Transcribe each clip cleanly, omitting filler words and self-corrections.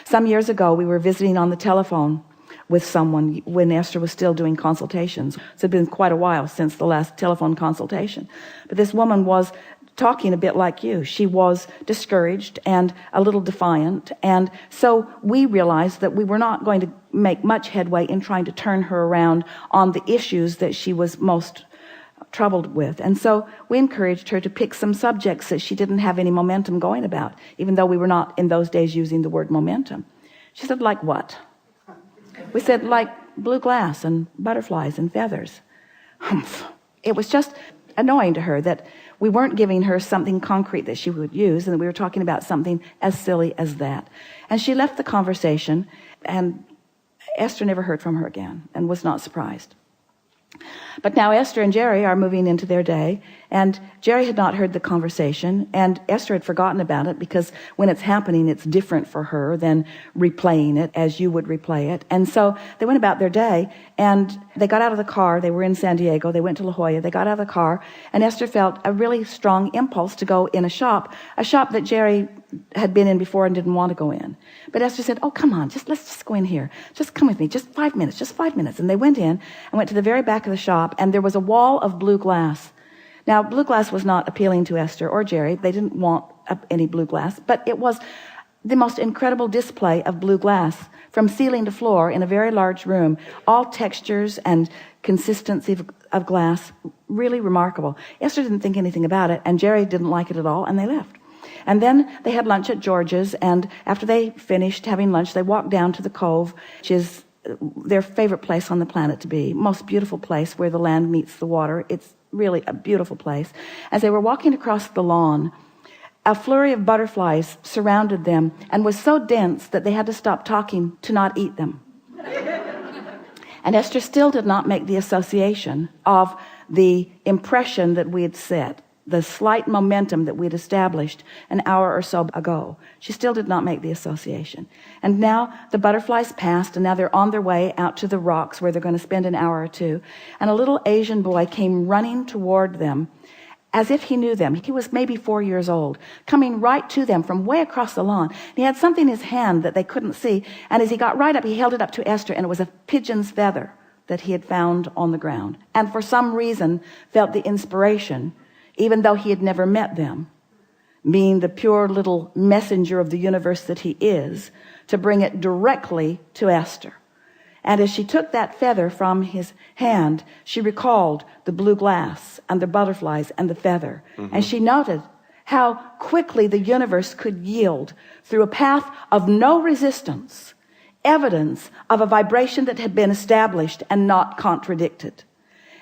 Some years ago, we were visiting on the telephone with someone when Esther was still doing consultations. So it had been quite a while since the last telephone consultation. But this woman was talking a bit like you. She was discouraged and a little defiant. And so we realized that we were not going to make much headway in trying to turn her around on the issues that she was most troubled with. And so we encouraged her to pick some subjects that she didn't have any momentum going about, even though we were not in those days using the word momentum. She said, like what? We said, like blue glass and butterflies and feathers. Humph. It was just annoying to her that we weren't giving her something concrete that she would use, and that we were talking about something as silly as that. And she left the conversation, and Esther never heard from her again and was not surprised. But now Esther and Jerry are moving into their day, and Jerry had not heard the conversation, and Esther had forgotten about it, because when it's happening, it's different for her than replaying it as you would replay it. And so they went about their day, and they got out of the car. They were in San Diego. They went to La Jolla. They got out of the car, and Esther felt a really strong impulse to go in a shop that Jerry had been in before and didn't want to go in. But Esther said, oh, come on, let's just go in here. Just come with me, just 5 minutes. And they went in and went to the very back of the shop, and there was a wall of blue glass. Now, blue glass was not appealing to Esther or Jerry. They didn't want any blue glass, but it was the most incredible display of blue glass from ceiling to floor in a very large room, all textures and consistency of glass, really remarkable. Esther didn't think anything about it, and Jerry didn't like it at all, and they left. And then they had lunch at George's, and after they finished having lunch, they walked down to the Cove, which is their favorite place on the planet to be, most beautiful place where the land meets the water. It's really a beautiful place. As they were walking across the lawn, a flurry of butterflies surrounded them and was so dense that they had to stop talking to not eat them. And Esther still did not make the association of the impression that we had set, the slight momentum that we'd established an hour or so ago. She still did not make the association. And now the butterflies passed, and now they're on their way out to the rocks where they're going to spend an hour or two. And a little Asian boy came running toward them as if he knew them. He was maybe 4 years old, coming right to them from way across the lawn. He had something in his hand that they couldn't see, and as he got right up, he held it up to Esther, and it was a pigeon's feather that he had found on the ground. And for some reason felt the inspiration, even though he had never met them, being the pure little messenger of the universe that he is, to bring it directly to Esther. And as she took that feather from his hand, she recalled the blue glass and the butterflies and the feather. Mm-hmm. And she noted how quickly the universe could yield through a path of no resistance, evidence of a vibration that had been established and not contradicted.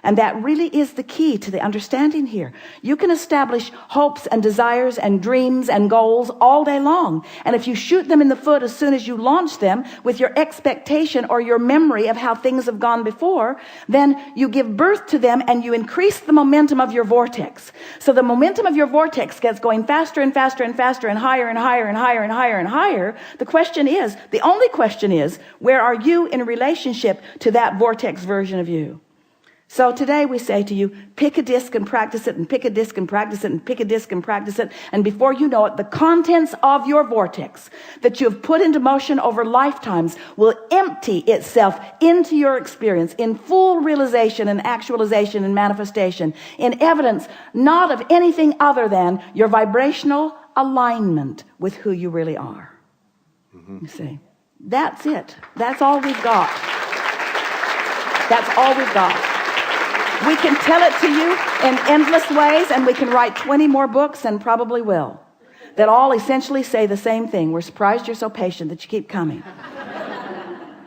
And that really is the key to the understanding here. You can establish hopes and desires and dreams and goals all day long. And if you shoot them in the foot as soon as you launch them with your expectation or your memory of how things have gone before, then you give birth to them and you increase the momentum of your vortex. So the momentum of your vortex gets going faster and faster and faster and higher and higher and higher and higher and higher. The only question is, where are you in relationship to that vortex version of you? So today we say to you, pick a disc and practice it, and pick a disc and practice it, and pick a disc and practice it. And before you know it, the contents of your vortex that you have put into motion over lifetimes will empty itself into your experience in full realization and actualization and manifestation, in evidence not of anything other than your vibrational alignment with who you really are. Mm-hmm. You see, that's it. That's all we've got. That's all we've got. We can tell it to you in endless ways, and we can write 20 more books, and probably will, that all essentially say the same thing. We're surprised you're so patient that you keep coming.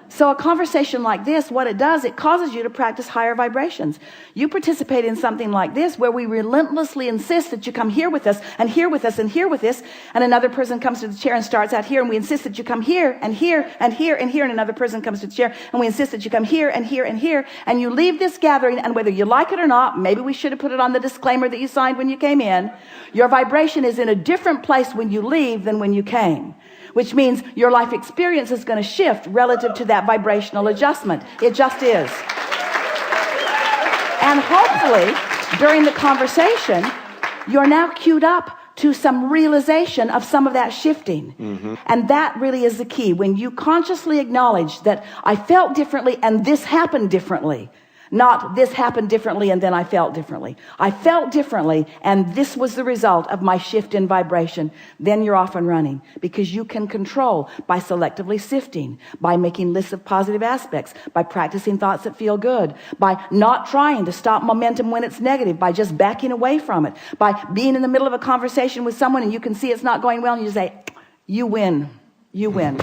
So a conversation like this, what it does, it causes you to practice higher vibrations. You participate in something like this where we relentlessly insist that you come here with us and here with us and here with us, and another person comes to the chair and starts out here, and we insist that you come here and here and here and here, and another person comes to the chair and we insist that you come here and here and here, and you leave this gathering, and whether you like it or not, maybe we should have put it on the disclaimer that you signed when you came in, your vibration is in a different place when you leave than when you came. Which means your life experience is going to shift relative to that vibrational adjustment. It just is. And hopefully, during the conversation, you're now queued up to some realization of some of that shifting. And that really is the key. When you consciously acknowledge that I felt differently and this happened differently, not this happened differently and then I felt differently. I felt differently and this was the result of my shift in vibration. Then you're off and running, because you can control by selectively sifting, by making lists of positive aspects, by practicing thoughts that feel good, by not trying to stop momentum when it's negative, by just backing away from it, by being in the middle of a conversation with someone and you can see it's not going well and you say, you win, you win.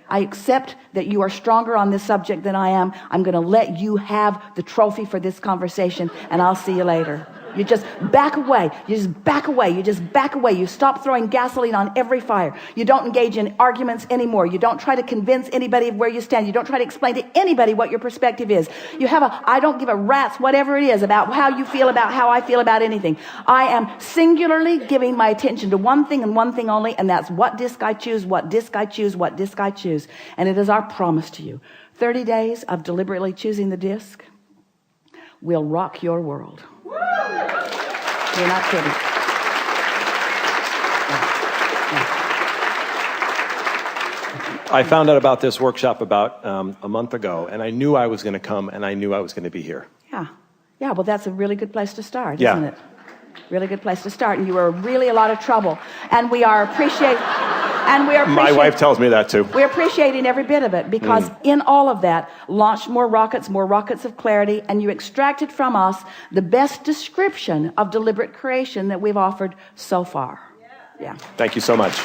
I accept that you are stronger on this subject than I am. I'm going to let you have the trophy for this conversation, and I'll see you later. You just back away. You just back away. You just back away. You stop throwing gasoline on every fire. You don't engage in arguments anymore. You don't try to convince anybody of where you stand. You don't try to explain to anybody what your perspective is. You have I don't give a rat's whatever it is about how you feel about how I feel about anything. I am singularly giving my attention to one thing and one thing only, and that's what disc I choose, what disc I choose, what disc I choose. And it is our promise to you. 30 days of deliberately choosing the disc will rock your world. You're not kidding. I found out about this workshop about a month ago, and I knew I was going to come, and I knew I was going to be here. Yeah, well, that's a really good place to start, isn't it? Really good place to start. And you were really a lot of trouble. And we are appreciating... My wife tells me that too. We're appreciating every bit of it, because in all of that, launched more rockets of clarity, and you extracted from us the best description of deliberate creation that we've offered so far. Yeah. Thank you so much.